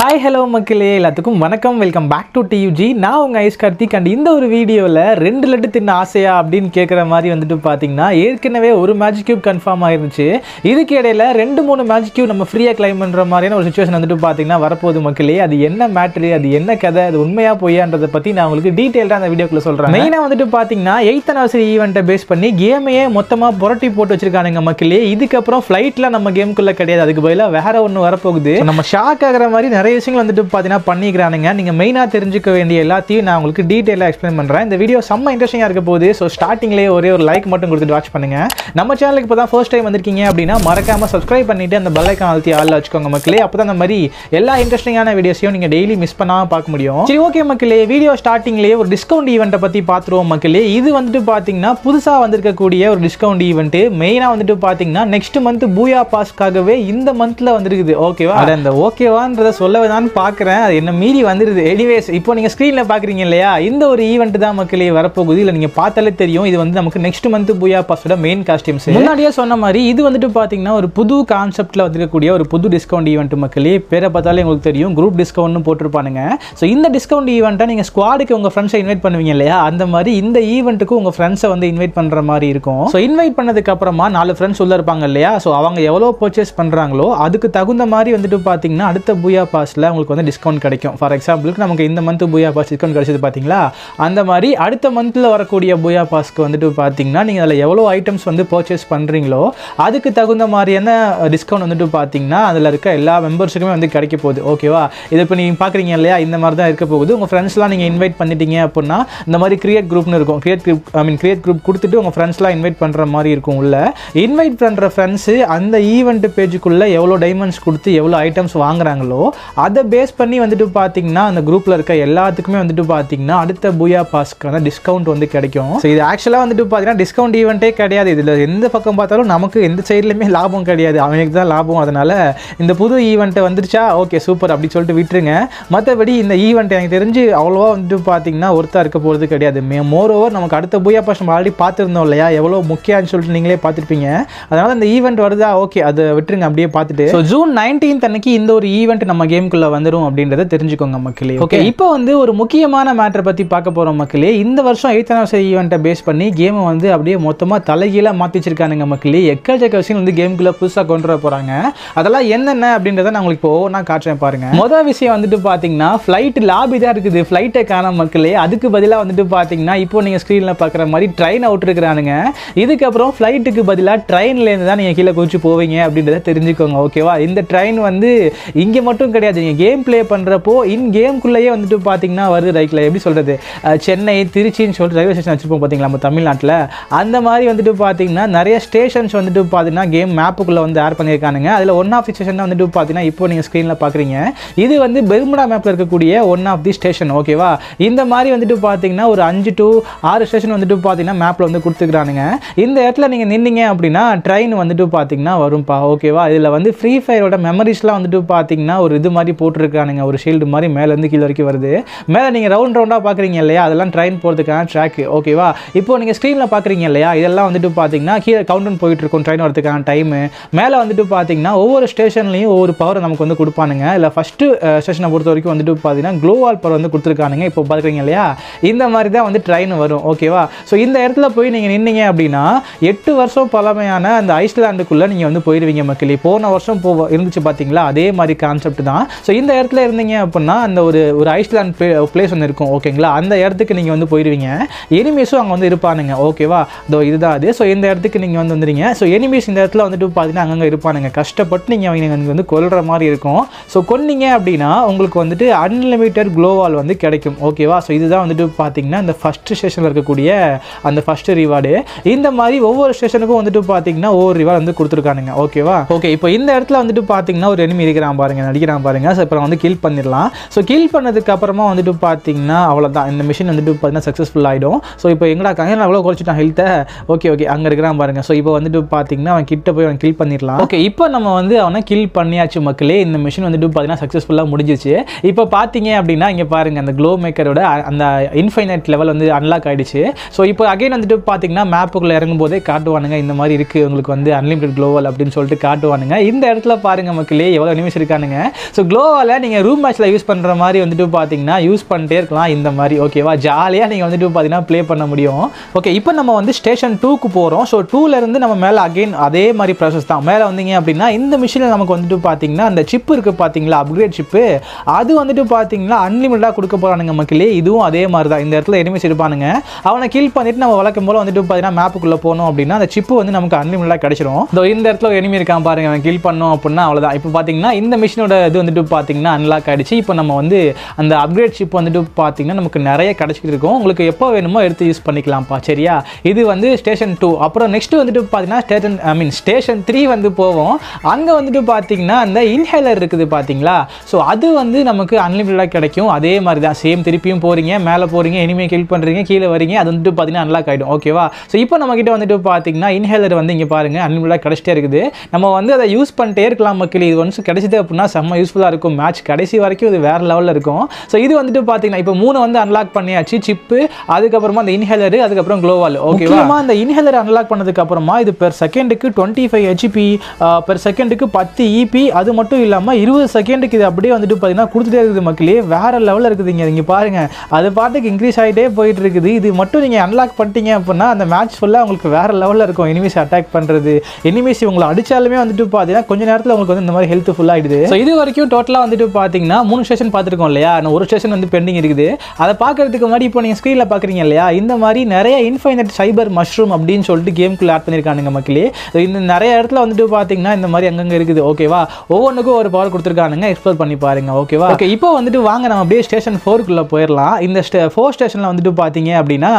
Hi hello மக்களே, எல்லாத்துக்கும் வணக்கம். வெல்கம் பேக் டு டியூஜி. நான் உங்கள் ஐஸ் கார்த்திக். அண்ட் இந்த ஒரு வீடியோவில் 2 லட்டு தின்ன ஆசையா அப்படின்னு கேட்குற மாதிரி வந்துட்டு பார்த்தீங்கன்னா, ஏற்கனவே ஒரு மேஜிக் கியூப் கன்ஃபார்ம் ஆயிருந்துச்சு. இதுக்கு இடையில 2-3 மேஜிக் கியூப் நம்ம ஃப்ரீயாக கிளைம் பண்ணுற மாதிரியான ஒரு சுச்சுவேஷன் வந்துட்டு பார்த்தீங்கன்னா வரப்போகுது மக்களே. அது என்ன மேட்ரு, அது என்ன கதை, அது உண்மையாக பொய்யான்றதை பற்றி நான் உங்களுக்கு டீட்டெயிலாக அந்த வீடியோக்குள்ள சொல்கிறேன். மெயினாக வந்துட்டு பார்த்தீங்கன்னா 8th anniversary ஈவெண்ட்டை பேஸ் பண்ணி கேமையே மொத்தமாக புரட்டி போட்டு வச்சிருக்கானுங்க மக்களே. இதுக்கப்புறம் ஃப்ளைட்டில் நம்ம கேமுக்குள்ளே கிடையாது, அதுக்கு பதிலாக வேற ஒன்று வரப்போகுது. நம்ம ஷாக் ஆகிற மாதிரி நிறைய விஷயங்கள் வந்துட்டு பார்த்தீங்கன்னா பண்ணிக்கிறானுங்க. நீங்கள் மெயினாக தெரிஞ்சுக்க வேண்டிய எல்லாத்தையும் நான் உங்களுக்கு டீட்டெயிலாக எக்ஸ்பிளைன் பண்ணுறேன். இந்த வீடியோ செம்ம இன்ட்ரெஸ்டிங்காக இருக்க போகுது. ஸோ ஸ்டார்டிங்லேயே ஒரே ஒரு லைக் மட்டும் கொடுத்துட்டு வாட்ச் பண்ணுங்க. நம்ம சேனலுக்கு இப்போ தான் ஃபர்ஸ்ட் டைம் வந்திருக்கீங்க அப்படின்னா மறக்காம சப்ஸ்கிரைப் பண்ணிட்டு அந்த பெல் ஐகான் அழுத்தி ஆல்ல வச்சுக்கோங்க மக்களே. அப்போ தான் அந்த மாதிரி எல்லா இன்ட்ரெஸ்டிங்கான வீடியோஸையும் நீங்கள் டெய்லி மிஸ் பண்ணாமல் பார்க்க முடியும். சரி, ஓகே மக்களே, வீடியோ ஸ்டார்டிங்லேயே ஒரு டிஸ்கவுண்ட் ஈவெண்ட்டை பற்றி பார்த்துருவோம் மக்களே. இது வந்துட்டு பார்த்தீங்கன்னா புதுசாக வந்திருக்கக்கூடிய ஒரு டிஸ்கவுண்ட் ஈவெண்ட். மெயினாக வந்துட்டு பார்த்தீங்கன்னா நெக்ஸ்ட் மந்த் பூயா பாஸ்க்காகவே இந்த மந்த்ல வந்துருக்குது. ஓகேவா, அந்த ஓகேவான்றதை சொல்லவே தான் பார்க்குறேன். அது என்ன மீறி வந்துருது. எனிவேஸ், இப்போ நீங்கள் ஸ்க்ரீனில் பார்க்குறீங்க இல்லையா, இந்த ஒரு ஈவெண்ட் தான் மக்களே வரப்போகுது. இல்லை நீங்கள் பார்த்தாலே தெரியும், இது வந்து நமக்கு நெக்ஸ்ட் மந்த் பூயா பாஸோட மெயின் காஸ்டியூம்ஸ். முன்னாடியே சொன்ன மாதிரி இது வந்துட்டு பார்த்தீங்கன்னா ஒரு புது கான்செப்டில் வந்துருக்கக்கூடிய ஒரு புது டிஸ்கவுண்ட் ஈவெண்ட் மக்களே. பேரை பார்த்தாலே உங்களுக்கு தெரியும், குரூப் டிஸ்கவுண்ட்னு போட்டிருப்பானுங்க. ஸோ இந்த டிஸ்கவுண்ட் ஈவெண்ட்டை நீங்கள் ஸ்குவாடுக்கு உங்கள் ஃப்ரெண்ட்ஸை இன்வைட் பண்ணுவீங்க இல்லையா, அந்த மாதிரி இந்த ஈவெண்ட்டுக்கு உங்கள் ஃப்ரெண்ட்ஸை வந்து இன்வைட் பண்ணுற மாதிரி இருக்கும். ஸோ இன்வைட் பண்ணதுக்கு அப்புறமா 4 ஃப்ரெண்ட்ஸ் உள்ள இருப்பாங்க இல்லையா, ஸோ அவங்க எவ்வளோ பர்ச்சேஸ் பண்ணுறாங்களோ அதுக்கு தகுந்த மாதிரி வந்துட்டு பார்த்தீங்கன்னா அடுத்த பூயா பாஸில் உங்களுக்கு வந்து டிஸ்கவுண்ட் கிடைக்கும். ஃபார் எக்ஸாம்பிளுக்கு நமக்கு இந்த மந்த் பூயா பாஸ் டிஸ்கவுண்ட் கிடைச்சது பார்த்தீங்களா, அந்த மாதிரி அடுத்த மந்தில் வரக்கூடிய பூயா பாஸ்க்கு வந்துட்டு பார்த்தீங்கன்னா நீங்கள் அதில் எவ்வளோ ஐட்டம்ஸ் வந்து பர்ச்சேஸ் பண்ணுறீங்களோ அதுக்கு தகுந்த மாதிரியான டிஸ்கவுண்ட் வந்துட்டு பார்த்தீங்கன்னா அதில் இருக்க எல்லா மெம்பர்ஸுக்குமே வந்து கிடைக்க போகுது. ஓகேவா, இது இப்போ நீங்கள் பார்க்குறீங்க இல்லையா, இந்த மாதிரி தான் இருக்க போகுது. உங்கள் ஃப்ரெண்ட்ஸ்லாம் நீங்கள் இன்வைட் பண்ணிட்டீங்க அப்படின்னா இந்த மாதிரி கிரியேட் குரூப்னு இருக்கும். கிரியேட் குரூப் கொடுத்துட்டு உங்கள் ஃப்ரெண்ட்ஸ்லாம் இன்வைட் பண்ணுற மாதிரி இருக்கும். உள்ள இன்வைட் பண்ணுற ஃப்ரெண்ட்ஸு அந்த ஈவெண்ட் பேஜுக்குள்ளே எவ்வளோ டைமண்ட்ஸ் கொடுத்து எவ்வளோ ஐட்டம்ஸ் வாங்குறாங்களோ அதை பேஸ் பண்ணி வந்துட்டு பார்த்தீங்கன்னா அந்த குரூப்பில் இருக்க எல்லாத்துக்குமே வந்துட்டு பார்த்தீங்கன்னா அடுத்த பூயா பாஸ்க்கான டிஸ்கவுண்ட் வந்து கிடைக்கும். ஸோ இது ஆக்சுவலாக வந்துட்டு பார்த்தீங்கன்னா டிஸ்கவுண்ட் ஈவெண்ட்டே கிடையாது. இதில் எந்த பக்கம் பார்த்தாலும் நமக்கு எந்த சைட்லையுமே லாபம் கிடையாது, அவனுக்கு தான் லாபம். அதனால் இந்த புது ஈவெண்ட்டை வந்துருச்சா ஓகே சூப்பர் அப்படி சொல்லிட்டு விட்டுருங்க. மற்றபடி இந்த ஈவெண்ட் எனக்கு தெரிஞ்சு அவ்வளோவா வந்துட்டு பார்த்தீங்கன்னா ஒருத்தா இருக்க போகிறது கிடையாது. மோர் ஓவர் நமக்கு அடுத்த பூயா பாஸ் நம்ம ஆல்ரெடி பார்த்துருந்தோம் இல்லையா, எவ்வளோ முக்கியம்னு சொல்லிட்டு நீங்களே பார்த்துருப்பீங்க. அதனால் இந்த ஈவெண்ட் வருதா ஓகே அதை விட்டுருங்க அப்படியே பார்த்துட்டு. ஸோ ஜூன் 19th அன்னைக்கு இந்த ஒரு ஈவெண்ட் நம்ம கேமுக்குள்ளே வந்துடும் அப்படின்றத தெரிஞ்சுக்கோங்க மக்களே. ஓகே, இப்போ வந்து ஒரு முக்கியமான மேட்டரை பற்றி பார்க்க போகிறோம் மக்களே. இந்த வருஷம் 8th anniversary ஈவெண்ட்டை பேஸ் பண்ணி கேமை வந்து அப்படியே மொத்தமாக தலைகீழாக மாற்றி வச்சிருக்கானுங்க மக்களே. எக்கச்சக்க விஷயம் வந்து கேமுக்குள்ளே புதுசாக கொண்டு வர போகிறாங்க. அதெல்லாம் என்னென்ன அப்படின்றத நான் உங்களுக்கு இப்போ நான் காட்டுறேன் பாருங்க. முதல் விஷயம் வந்துட்டு பார்த்தீங்கன்னா ஃப்ளைட் லாபி தான் இருக்குது, ஃப்ளைட்டை காணாம மக்களே. அதுக்கு பதிலாக வந்துட்டு பார்த்தீங்கன்னா இப்போ நீங்கள் ஸ்க்ரீனில் பார்க்குற மாதிரி ட்ரெயின் அவுட் இருக்கிறானுங்க. இதுக்கப்புறம் ஃப்ளைட்டுக்கு பதிலாக ட்ரெயின்லேருந்து தான் நீங்கள் கீழே குதிச்சு போவீங்க அப்படின்றத தெரிஞ்சுக்கோங்க. ஓகேவா, இந்த ட்ரெயின் வந்து இங்கே மட்டும் கிடையாது, நீங்கள் கேம் ப்ளே பண்ணுறப்போ இன் கேம்குள்ளேயே வந்துட்டு பார்த்தீங்கன்னா வருது. ரைட்டில் எப்படி சொல்கிறது, சென்னை திருச்சின்னு சொல்லிட்டு ரயில்வே ஸ்டேஷன் வச்சுருப்போம் பார்த்தீங்களா நம்ம தமிழ்நாட்டில், அந்த மாதிரி வந்துட்டு பார்த்தீங்கன்னா நிறைய ஸ்டேஷன்ஸ் வந்துட்டு பார்த்தீங்கன்னா கேம் மேப்புக்குள்ளே வந்து ஆட் பண்ணியிருக்கானுங்க. அதில் ஒன் ஆஃப் தி ஸ்டேஷன் தான் வந்துட்டு பார்த்தீங்கன்னா இப்போ நீங்கள் ஸ்க்ரீனில் பார்க்குறீங்க. இது வந்து பெர்முடா மேப்பில் இருக்கக்கூடிய ஒன் ஆஃப் தி ஸ்டேஷன். ஓகேவா, இந்த மாதிரி வந்துட்டு பார்த்தீங்கன்னா ஒரு 5 to 6 ஸ்டேஷன் வந்துட்டு பார்த்தீங்கன்னா மேப்பில் வந்து கொடுத்துக்கிறானுங்க. இந்த இடத்துல நீங்கள் நின்னீங்க அப்படின்னா ட்ரெயின் வந்துட்டு பார்த்தீங்கன்னா வரும்பா. ஓகேவா, இதில் வந்து ஃப்ரீ ஃபயரோட மெமரிஸ்லாம் வந்துட்டு பார்த்தீங்கன்னா ஒரு இது மாதிரி போட்டிருக்கானுங்க, ஒரு ஷீல்டு மாதிரி மேலேருந்து கீழே வரைக்கும் வருது. மேலே நீங்கள் ரவுண்டாக பார்க்குறீங்க இல்லையா, அதெல்லாம் ட்ரெயின் போகிறதுக்கான ட்ராக். ஓகேவா, இப்போ நீங்கள் ஸ்க்ரீனில் பார்க்குறீங்க இல்லையா, இதெல்லாம் வந்துட்டு பார்த்தீங்கன்னா கீழே கவுண்டவுன் போயிட்டு இருக்கும் ட்ரெயின் வரதுக்கான டைமு. மேலே வந்துட்டு பார்த்தீங்கன்னா ஒவ்வொரு ஸ்டேஷன்லையும் ஒவ்வொரு பவர் நமக்கு வந்து கொடுப்பானுங்க. இல்லை ஃபஸ்ட்டு ஸ்டேஷனை பொறுத்த வரைக்கும் வந்துட்டு பார்த்தீங்கன்னா க்ளோவால் பவர் வந்து கொடுத்துருக்கானுங்க. இப்போ பார்க்குறீங்க இல்லையா, இந்த மாதிரி தான் வந்து ட்ரெயின் வரும். ஓகேவா, ஸோ இந்த இடத்துல போய் நீங்கள் நின்னீங்க அப்படின்னா 8 வருஷம் பழமையான அந்த ஐஸ்லாண்டுக்குள்ளே நீங்கள் வந்து போயிடுவீங்க மக்களே. போன வருஷம் இருந்துச்சு பார்த்தீங்களா, அதே மாதிரி கான்செப்ட் தான். ஸோ இந்த இடத்துல இருந்தீங்க அப்படின்னா அந்த ஒரு ஐஸ்லாண்ட் பிளேஸ் ஒன்று இருக்கும். ஓகேங்களா, அந்த இடத்துக்கு நீங்கள் வந்து போயிடுவீங்க. எனிமீஸும் அங்கே வந்து இருப்பானுங்க. ஓகேவா, இதோ இதுதான் அது. ஸோ இந்த இடத்துக்கு நீங்கள் வந்து வந்துடுங்க. ஸோ எனிமீஸ் இந்த இடத்துல வந்துட்டு பார்த்தீங்கன்னா அங்கங்கே இருப்பானுங்க. கஷ்டப்பட்டு நீங்கள் அவங்க வந்து கொல்ற மாதிரி இருக்கும். ஸோ கொன்னீங்க அப்படின்னா உங்களுக்கு வந்துட்டு அன்லிமிட்டட் க்ளோவால் வந்து கிடைக்கும். ஓகேவா, ஸோ இதுதான் வந்துட்டு பார்த்தீங்கன்னா இந்த ஃபஸ்ட் ஸ்டேஷனில் இருக்கக்கூடிய அந்த ஃபஸ்ட் ரிவார்டு. இந்த மாதிரி ஒவ்வொரு ஸ்டேஷனுக்கும் வந்துட்டு பார்த்தீங்கன்னா ஒவ்வொரு ரிவார்டு வந்து கொடுத்துருக்கானுங்க. ஓகேவா, ஓகே, இப்போ இந்த இடத்துல வந்துட்டு பார்த்தீங்கன்னா ஒரு எனிமி இருக்கிறான் பாருங்க, நடிக்கிறான் பாருங்க. ஸோ இப்போ வந்து கில் பண்ணிடலாம். ஸோ கில் பண்ணதுக்கு அப்புறமா வந்துட்டு பார்த்தீங்கன்னா அவ்வளோதான், இந்த மிஷின் வந்துட்டு பார்த்தீங்கன்னா சக்ஸஸ்ஃபுல் ஆகிடும். ஸோ இப்போ எங்கடா நான் அவ்வளோ குறைச்சிட்டான் ஹெல்த்தை. ஓகே அங்கே இருக்கிறான் பாருங்க. ஸோ இப்போ வந்துட்டு பார்த்தீங்கன்னா அவன் கிட்ட போய் அவன் கில் பண்ணிடலாம். ஓகே, இப்போ நம்ம வந்து அவனை கில் பண்ணியாச்சு மக்களே. இந்த மிஷின் வந்துட்டு பார்த்தீங்கன்னா சக்ஸஸ்ஃபுல்லாக முடிஞ்சிச்சு. இப்போ பார்த்தீங்க அப்படின்னா இங்கே பாருங்க, அந்த க்ளோ மேக்கரோட அந்த இன்ஃபைனைட் லெவல் வந்து அன்லாக் ஆகிடுச்சு. ஸோ இப்போ அகைன் வந்துட்டு பார்த்தீங்கன்னா மேப்புக்குள்ளே இறங்கும் போதே காட்டுவானுங்க, இந்த மாதிரி இருக்குது உங்களுக்கு வந்து அன்லிமிட்டட் க்ளோவல் அப்படின்னு சொல்லிட்டு காட்டுவானுங்க. இந்த இடத்துல பாருங்க மக்களே எவ்வளோ எனிமீஸ் இருக்கானுங்க. ஸோ க்ளோவால் நீங்கள் ரூம் மேட்ச்சில் யூஸ் பண்ணுற மாதிரி வந்துட்டு பார்த்தீங்கன்னா யூஸ் பண்ணிட்டே இருக்கலாம் இந்த மாதிரி. ஓகேவா, ஜாலியாக நீங்கள் வந்துட்டு பார்த்தீங்கன்னா ப்ளே பண்ண முடியும். ஓகே, இப்போ நம்ம வந்து ஸ்டேஷன் 2க்கு போகிறோம். ஸோ 2லேருந்து நம்ம மேலே அகெயின் அதே மாதிரி ப்ராசஸ் தான். மேலே வந்தீங்க அப்படின்னா இந்த மிஷினில் நமக்கு வந்துட்டு பார்த்தீங்கன்னா அந்த சிப்பு இருக்குது பார்த்தீங்களா, அப்கிரேட் சிப்பு, அது வந்துட்டு பார்த்தீங்கன்னா அன்லிமிட்டடாக கொடுக்க போகிறானுங்க மக்களே. இதுவும் அதே மாதிரி தான். இந்த இடத்துல எனிமீஸ் இருப்பானுங்க, அவனை கில் பண்ணிட்டு நம்ம வழக்கம் போல் வந்துட்டு பார்த்தீங்கன்னா மேப்புக்குள்ளே போனோம் அப்படின்னா அந்த சிப்பு வந்து நமக்கு அன்லிமிட்டடாக கிடைச்சிரும். இந்த இடத்துல எனிமி இருக்கான் பாருங்க, அவன் கில் பண்ணோம் அப்படின்னா அவ்வளோதான். இப்போ பார்த்தீங்கன்னா இந்த மிஷினோட இது வந்துட்டு பார்த்தீங்கன்னா அன்லாக் ஆகிடுச்சு. இப்போ நம்ம வந்து அந்த அப்கிரேட் சிப் வந்துட்டு பார்த்தீங்கன்னா நமக்கு நிறைய கிடைச்சிட்டு இருக்கும். உங்களுக்கு எப்போ வேணுமோ எடுத்து யூஸ் பண்ணிக்கலாம்ப்பா. சரியா, இது வந்து ஸ்டேஷன் 2. அப்புறம் நெக்ஸ்ட் வந்துட்டு பார்த்தீங்கன்னா ஸ்டேஷன் 3 வந்து போவோம். அங்கே வந்துட்டு பார்த்தீங்கன்னா அந்த இன்ஹேலர் இருக்குது பார்த்தீங்களா, ஸோ அது வந்து நமக்கு அன்லிமிட்டடாக கிடைக்கும். அதே மாதிரி தான் சேம். திருப்பியும் போகிறீங்க, மேலே போகிறீங்க, எனிமே கில் பண்ணுறீங்க, கீழே வரீங்க, அது வந்துட்டு பார்த்தீங்கன்னா அன்லாக் ஆகிடும். ஓகேவா, ஸோ இப்போ நம்மக்கிட்ட வந்துட்டு பார்த்தீங்கன்னா இன்ஹேலர் வந்து இங்கே பாருங்கள் அன்லிமிட்டடாக கிடைச்சிட்டே இருக்குது. நம்ம வந்து அதை யூஸ் பண்ணிட்டே இருக்கலாம் மக்கள். இது ஒன்ஸ் கிடைச்சிது அப்படின்னா செம்ம யூஸ்ஃபுல்லாக இருக்கும். மேட்ச் கடைசி வரைக்கும் இது வேறு லெவலில் இருக்கும். ஸோ இது வந்துட்டு பார்த்தீங்கன்னா இப்போ 3 வந்து அன்லாக் பண்ணியாச்சு, சிப்பு, அதுக்கப்புறமா அந்த இன்ஹேலர், அதுக்கப்புறம் க்ளோவால். ஓகேவா, அந்த இன்ஹேலர் அன்லாக் பண்ணதுக்கு அப்புறமா இது பெர் செகண்டுக்கு 25 HP, பெர் செகண்டுக்கு 10 EP, அது மட்டும் இல்லாமல் 20 செகண்டுக்கு இது அப்படியே வந்துட்டு பார்த்தீங்கன்னா கொடுத்துட்டே இருக்குது மக்களே. வேறு லெவலில் இருக்குதுங்க. இங்கே பாருங்கள், அது பாட்டுக்கு இன்க்ரீஸ் ஆகிட்டே போயிட்டு இருக்குது. இது மட்டும் நீங்கள் அன்லாக் பண்ணிட்டீங்க அப்படின்னா அந்த மேட்ச் ஃபுல்லாக உங்களுக்கு வேறு லெவலில் இருக்கும். எனிமீஸ் அட்டாக் பண்ணுறது, எனிமீஸ் உங்களை அடித்தாலுமே வந்துட்டு பார்த்தீங்கன்னா கொஞ்சம் நேரத்தில் உங்களுக்கு வந்து இந்த மாதிரி ஹெல்த் ஃபுல்லாக ஆகிடுது. ஸோ இது வரைக்கும் டோட்டலாக வந்துட்டு பார்த்தீங்கன்னா 3 ஸ்டேஷன் பார்த்துருக்கோம் இல்லையா, ஒரு ஸ்டேஷன் வந்து பெண்டிங் இருக்குது. அதை பார்க்கறதுக்கு முன்னாடி இப்போ நீங்கள் ஸ்க்ரீனில் பார்க்குறீங்க இல்லையா, இந்த மாதிரி நிறைய இன்ஃபைனைட் சைபர் மஷ்ரூம் அப்படின்னு சொல்லிட்டு கேமுக்குள்ள ஆட் பண்ணியிருக்கானுங்க மக்களே. இந்த நிறைய இடத்துல வந்துட்டு பார்த்தீங்கன்னா இந்த மாதிரி அங்கங்கே இருக்குது. ஓகேவா, ஒவ்வொன்றுக்கும் ஒரு பவர் கொடுத்துருக்கானுங்க, எக்ஸ்ப்ளோர் பண்ணி பாருங்க. ஓகேவா, ஓகே, இப்போ வந்துட்டு வாங்க நம்ம அப்படியே ஸ்டேஷன் 4க்குள்ளே போயிடலாம். இந்த 4 ஸ்டேஷனில் வந்துட்டு பார்த்தீங்க அப்படின்னா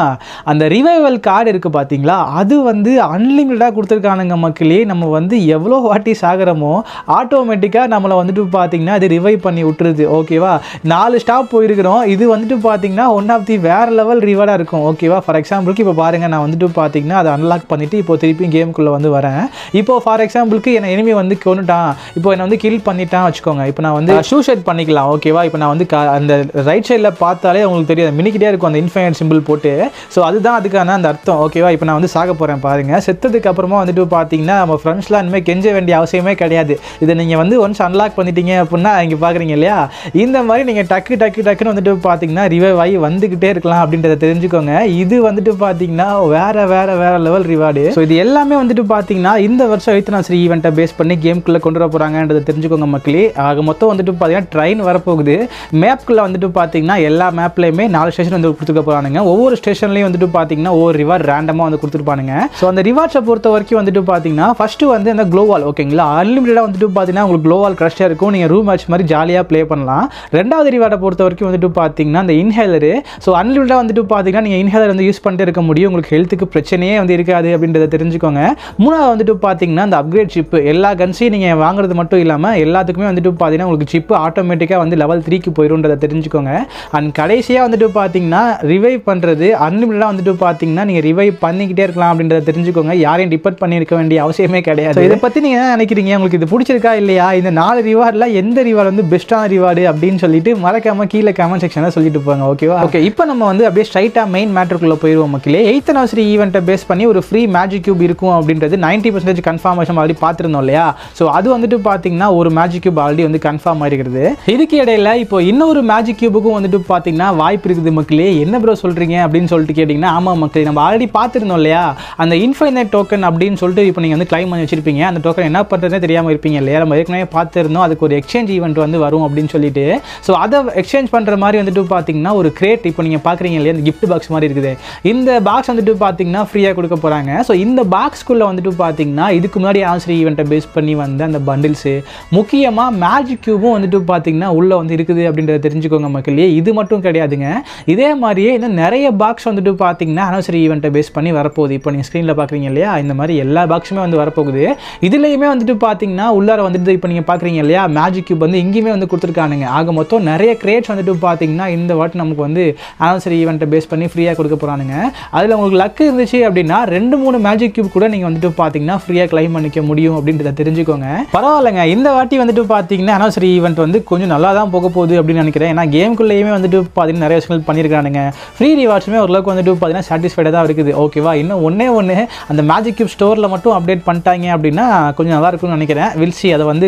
அந்த ரிவைவல் கார்டு இருக்குது பார்த்தீங்களா, அது வந்து அன்லிமிட்டடாக கொடுத்துருக்கானுங்க மக்களே. நம்ம வந்து எவ்வளோ வாட்டி சாகிறோமோ ஆட்டோமேட்டிக்காக நம்மளை வந்துட்டு பார்த்தீங்கன்னா அது ரிவைவ் பண்ணி விட்டுருது. ஓகேவா, 4 ஸ்டாப் போயிருக்கிறோம். இது வந்துட்டு பார்த்தீங்கன்னா ஒன் ஆஃப் தி வேறு லெவல் ரிவார்டாக இருக்கும். ஓகேவா, ஃபார் எக்ஸாம்பிளுக்கு இப்போ பாருங்கள், நான் வந்துட்டு பார்த்தீங்கன்னா அதை அன்லாக் பண்ணிவிட்டு இப்போ திருப்பி கேமுக்குள்ளே வந்து வரேன். இப்போ ஃபார் எக்ஸாம்பிளுக்கு என்னை எனிமி வந்து கொண்டுட்டான், இப்போ என்னை வந்து கில் பண்ணிட்டான் வச்சுக்கோங்க. இப்போ நான் வந்து சூசைட் பண்ணிக்கலாம். ஓகேவா, இப்போ நான் வந்து அந்த ரைட் சைடில் பார்த்தாலே உங்களுக்கு தெரியாது, மினிக்கிட்டே இருக்கும் அந்த இன்ஃபைனைட் சிம்பிள் போட்டு. ஸோ அதுதான் அதுக்கான அந்த அர்த்தம். ஓகேவா, இப்போ நான் வந்து சாக போகிறேன் பாருங்கள். செத்ததுக்கு அப்புறமா வந்துட்டு பார்த்தீங்கன்னா நம்ம ஃப்ரெண்ட்ஸ்லாம் இனிமேல் கெஞ்ச வேண்டிய அவசியமே கிடையாது. இதை நீங்கள் வந்து ஒன்ஸ் அன்லாக் பண்ணிட்டீங்க அப்படின்னா இங்கே பார்க்குறீங்க இல்லையா, இந்த மாதிரி நீங்கள் டக்குன்னு வந்துட்டு பார்த்தீங்கன்னா ரிவைவ் ஆகி வந்துக்கிட்டே இருக்கலாம் அப்படின்றத தெரிஞ்சுக்கோங்க. இது வந்துட்டு பார்த்தீங்கன்னா வேற லெவல் ரிவார்டு. ஸோ இது எல்லாமே வந்துட்டு பார்த்தீங்கன்னா இந்த வருஷம் எய்த்தனாசிரி ஈவெண்ட்டை பேஸ் பண்ணி கேமுக்குள்ளே கொண்டு வர போகிறாங்கன்றதை தெரிஞ்சுக்கோங்க மக்களே. ஆக மொத்தம் வந்துட்டு பார்த்தீங்கன்னா ட்ரெயின் வரப்போகுது. மேப்குள்ளே வந்துட்டு பார்த்தீங்கன்னா எல்லா மேப்லையுமே 4 ஸ்டேஷன் வந்து கொடுத்துருக்க போகிறானுங்க. ஒவ்வொரு ஸ்டேஷன்லையும் வந்துட்டு பார்த்தீங்கன்னா ஒவ்வொரு ரிவார்ட் ரேண்டமாக வந்து கொடுத்துருப்பானுங்க. ஸோ அந்த ரிவார்ட்ஸை பொறுத்த வரைக்கும் வந்துட்டு பார்த்தீங்கன்னா ஃபஸ்ட்டு வந்து அந்த க்ளோவால். ஓகேங்களா, அன்லிமிட்டடாக வந்துட்டு பார்த்தீங்கன்னா உங்களுக்கு க்ளோவால் க்ரஷ்டாக இருக்கும். நீங்கள் ரூம் மேட்ச் மாதிரி ஜாலியாக ப்ளே பண்ணலாம். ரெண்டாவது ரிவார்டை பொறுத்த வரைக்கும் வந்துட்டு பார்த்தீங்கன்னா அந்த இன்ஹேலரு. ஸோ அன்லிமிட்டடாக வந்துட்டு பார்த்தீங்கன்னா நீங்கள் இன்ஹேலர் வந்து யூஸ் பண்ணிட்டு இருக்க முடியும். உங்களுக்கு ஹெல்த்துக்கு பிரச்சனையே வந்து இருக்காது அப்படின்றத தெரிஞ்சுக்கோங்க. மூணாவது வந்துட்டு பார்த்தீங்கன்னா அந்த அப்கிரேட் சிப்பு. எல்லா கன்ஸையும் நீங்கள் வாங்குறது மட்டும் இல்லாமல் எல்லாத்துக்குமே வந்துட்டு பார்த்தீங்கன்னா உங்களுக்கு சிப்பு ஆட்டோமேட்டிக்காக வந்து லெவல் 3க்கு போயிடும்ன்றதை தெரிஞ்சுக்கோங்க. அண்ட் கடைசியாக வந்துட்டு பார்த்தீங்கன்னா ரிவைவ் பண்ணுறது அன்லிமிட்டடாக வந்துட்டு பார்த்தீங்கன்னா நீங்கள் ரிவைவ் பண்ணிக்கிட்டே இருக்கலாம் அப்படின்றத தெரிஞ்சுக்கோங்க. யாரையும் டிபெண்ட் பண்ணியிருக்க வேண்டிய அவசியமே கிடையாது. இதை பற்றி நீங்கள் என்ன நினைக்கிறீங்க, உங்களுக்கு இது பிடிச்சிருக்கா இல்லையா, இந்த 4 ரிவார்டில் எந்த ரிவார்டு வந்து பெஸ்ட்டான ரிவார்டு அப்படின்னு சொல்லிட்டு மறக்காமல் கீழே கமெண்ட் செக்ஷனில் சொல்லிட்டு போங்க. ஓகேவா, ஓகே, இப்போ நம்ம வந்து அப்படியே ஸ்ட்ரைட்டாக மெயின் மேட்டருக்குள்ளே போயிடுவோம் மக்களே. 8th anniversary ஈவெண்ட்டை பேஸ் பண்ணி ஒரு ஃப்ரீ மேஜிக் கியூப் இருக்கும் அப்படின்றது 90% கன்ஃபார்மேஷன் ஆல்ரெடி பார்த்துருந்தோம் இல்லையா. ஸோ அது வந்துட்டு பார்த்தீங்கன்னா ஒரு மேஜிக் கியூப் ஆல்ரெடி வந்து கன்ஃபார்ம் ஆகிருக்கிறது. இதுக்கு இடையில இப்போ இன்னொரு மேஜிக் கியூபுக்கும் வந்துட்டு பார்த்தீங்கன்னா வாய்ப்பு இருக்குது மக்களே. என்ன ப்ரோ சொல்கிறீங்க அப்படின்னு சொல்லிட்டு கேட்டிங்கன்னா, ஆமாம் மக்களே, நம்ம ஆல்ரெடி பார்த்துருந்தோம் இல்லையா அந்த இன்ஃபைனைட் டோக்கன் அப்படின்னு சொல்லிட்டு இப்போ நீங்கள் வந்து கிளைம் பண்ணி வச்சிருப்பீங்க. அந்த டோக்கன் என்ன பண்ணுறதுனே தெரியாமல் இருப்பீங்க இல்லையா. நம்ம ஏற்கனவே பார்த்துருந்தோம் அதுக்கு ஒரு எக்ஸ்சேஞ்ச் ஈவெண்ட் வந்து வரும் அப்படின்னு சொல்லிட்டு. ஸோ அதை எக்ஸ்சேஞ்ச் பண்ணுற மாதிரி வந்துட்டு பார்த்தீங்கன்னா ஒரு கிரேட் இப்போ நீங்கள் பார்க்குறீங்க இல்லையா, இந்த கிஃப்ட் பாக்ஸ் மாதிரி இருக்குது. இந்த பாக்ஸ் வந்துட்டு பார்த்தீங்கன்னா ஃப்ரீயாக கொடுக்க போகிறாங்க. ஸோ இந்த பாக்ஸ்க்குள்ளே வந்துட்டு பார்த்தீங்கன்னா இதுக்கு முன்னாடி ஆன்சரி ஈவெண்ட்டை பேஸ் பண்ணி வந்து அந்த பண்டில்ஸு முக்கியமாக மேஜிக் கியூபும் வந்துட்டு பார்த்தீங்கன்னா உள்ளே வந்து இருக்குது அப்படின்றத தெரிஞ்சுக்கோங்க மக்களே. இது மட்டும் கிடையாதுங்க, இதே மாதிரியே இன்னும் நிறைய பாக்ஸ் வந்துட்டு பார்த்தீங்கன்னா ஆனிவர்சரி ஈவெண்ட்டை பேஸ் பண்ணி வரப்போகுது. இப்போ நீங்கள் ஸ்க்ரீனில் பார்க்குறீங்க இல்லையா, இந்த மாதிரி எல்லா பாக்ஸுமே வந்து வரப்போகுது. இதுலேயுமே வந்துட்டு பார்த்தீங்கன்னா உள்ளார வந்துட்டு இப்போ நீங்கள் பார்க்குறீங்க இல்லையா மேஜிக் கியூப் வந்து இங்கேயுமே வந்து கொடுத்துருக்கானுங்க. ஆக மொத்தம் நிறைய கிரேட்ஸ் வந்துட்டு பார்த்தீங்கன்னா இந்த வாட்டி நமக்கு வந்து ஆனிவர்சரி ஈவெண்ட்டை பேஸ் பண்ணி ஃப்ரீயாக கொடுக்க போகிறானுங்க. அதில் உங்களுக்கு லக் இருந்துச்சு அப்படின்னா 2-3 மேஜிக் கியூப் கூட நீங்கள் வந்துட்டு பார்த்தீங்கன்னா ஃப்ரீயாக கிளைம் பண்ணிக்க முடியும் அப்படின்றத தெரிஞ்சுக்கோங்க. பரவாயில்லைங்க, இந்த வாட்டி வந்துட்டு பார்த்தீங்கன்னா ஆனிவர்சரி ஈவெண்ட் வந்து கொஞ்சம் நல்லா தான் போக போகுது அப்படின்னு நினைக்கிறேன். ஏன்னா கேமுக்குள்ளேயுமே வந்துட்டு பார்த்தீங்கன்னா நிறைய விஷயங்கள் பண்ணியிருக்கானுங்க. ஃப்ரீ ரிவார்ட்ஸுமே ஓரளவுக்கு வந்துட்டு பார்த்தீங்கன்னா சாட்டிஸ்ஃபைடாக தான் இருக்குது. ஓகேவா, இன்னும் ஒன்று அந்த மேஜிக் கியூப் ஸ்டோரில் மட்டும் அப்டேட் பண்ணிட்டாங்க அப்படின்னா கொஞ்சம் நல்லா இருக்கும்னு நினைக்கிறேன். வில்சி அதை வந்து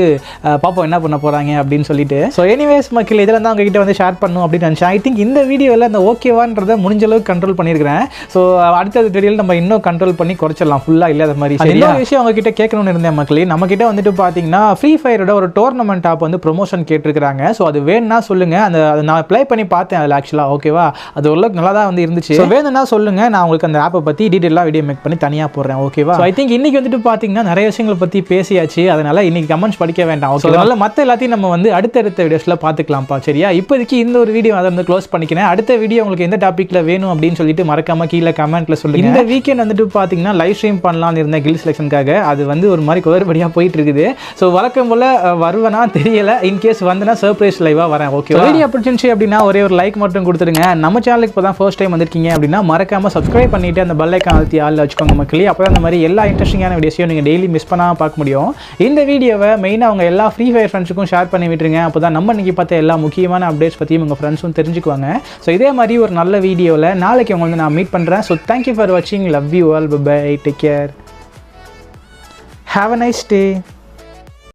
பார்ப்போம் என்ன பண்ண போகிறாங்க போகிறாங்க அப்படின்னு சொல்லிட்டு. ஸோ எனிவேஸ் மக்கள் இதில் தான் உங்ககிட்ட வந்து ஷேர் பண்ணணும் அப்படின்னு நினச்சேன். ஐ திங்க் இந்த வீடியோவில் அந்த ஓகேவான்றதை முடிஞ்ச அளவுக்கு கண்ட்ரோல் பண்ணியிருக்கிறேன். ஸோ அடுத்த வீடியோவில் நம்ம இன்னும் கண்ட்ரோல் பண்ணி குறைச்சிடலாம் ஃபுல்லாக இல்லாத மாதிரி. இன்னொரு விஷயம் உங்ககிட்ட கேட்கணும்னு இருந்தேன் மக்களே. நம்மகிட்ட வந்துட்டு பார்த்தீங்கன்னா ஃப்ரீ ஃபயரோட ஒரு டோர்னமெண்ட் ஆப் வந்து ப்ரொமோஷன் கேட்டிருக்காங்க. ஸோ அது வேணும்னா சொல்லுங்கள். அதை நான் அப்ளை பண்ணி பார்த்தேன் அதில் ஆக்சுவலாக. ஓகேவா, அது ஓரளவுக்கு நல்லா தான் வந்து இருந்துச்சு. ஸோ வேணும்னா சொல்லுங்கள், நான் உங்களுக்கு அந்த ஆப்பை பற்றி டீட்டெயிலாக வீடியோ மேக் பண்ணி தனியாக போடுறேன். ஓகேவா, ஐ திங்க் இன்னைக்கு வந்துட்டு பார்த்தீங்கன்னா நிறைய விஷயங்களை பற்றி பேசியாச்சு. அதனால இன்னைக்கு கமெண்ட்ஸ் படிக்க வேண்டாம். ஓகே, அதனால மற்ற எல்லாத்தையும் நம்ம வந்து அடுத்தடுத்த வீடியோஸில் பார்த்துக்கலாம்ப்பா. சரியா, இப்போதைக்கு இந்த ஒரு வீடியோ அதை வந்து க்ளோஸ் பண்ணிக்கிறேன். அடுத்த வீடியோ உங்களுக்கு எந்த டாப்பிக்கில் வேணும் அப்படின்னு சொல்லிட்டு மறக்காம கீழே கமெண்ட்ல சொல்லுங்க. இந்த வீக்கெண்ட் வந்துட்டு பார்த்தீங்கன்னா லைவ் ஸ்ட்ரீம் பண்ணலாம்னு இருந்த கில் செலெக்ஷனுக்காக. அது வந்து ஒரு மாதிரி குளறுபடியாக போயிட்டு இருக்குது. ஸோ வழக்கம் போல் வருவேனா தெரியல. இன்கேஸ் வந்தனா சர்ப்ரைஸ் லைவாக வரேன். ஓகே, வீடியோ பிடிச்சிருந்துச்சு அப்படின்னா ஒரே ஒரு லைக் மட்டும் கொடுத்துருங்க. நம்ம சேனலுக்கு இப்போ தான் ஃபர்ஸ்ட் டைம் வந்திருக்கீங்க அப்படின்னா மறக்காம சப்ஸ்கிரைப் பண்ணிட்டு அந்த பெல் ஐகான் அழுத்தி ஆளில் வச்சுக்கோங்க மக்களே. அப்போ தான் அந்த மாதிரி எல்லா இன்ட்ரெஸ்டிங்கான வீடியோஸையும் நீங்கள் டெய்லி மிஸ் பண்ணாமல் பார்க்க முடியும். இந்த வீடியோவை மெயினாக அவங்க எல்லா ஃப்ரீ ஃபயர் ஃப்ரெண்ட்ஸுக்கும் ஷேர் பண்ணி விட்டுருங்க. அப்போ தான் நம்ம இன்னைக்கு பார்த்த எல்லா முக்கியமான அப்டேட்ஸ் பற்றியும் உங்கள் ஃப்ரெண்ட்ஸும் தெரிஞ்சுக்குவாங்க. ஸோ இதே மாதிரி ஒரு நல்ல வீடியோவில் நாளைக்கு உங்களை நான் மீட் பண்ணுறேன். ஸோ தேங்க்யூ ஃபார் வாட்சிங். Love you all. Bye. Take care. Have a nice day.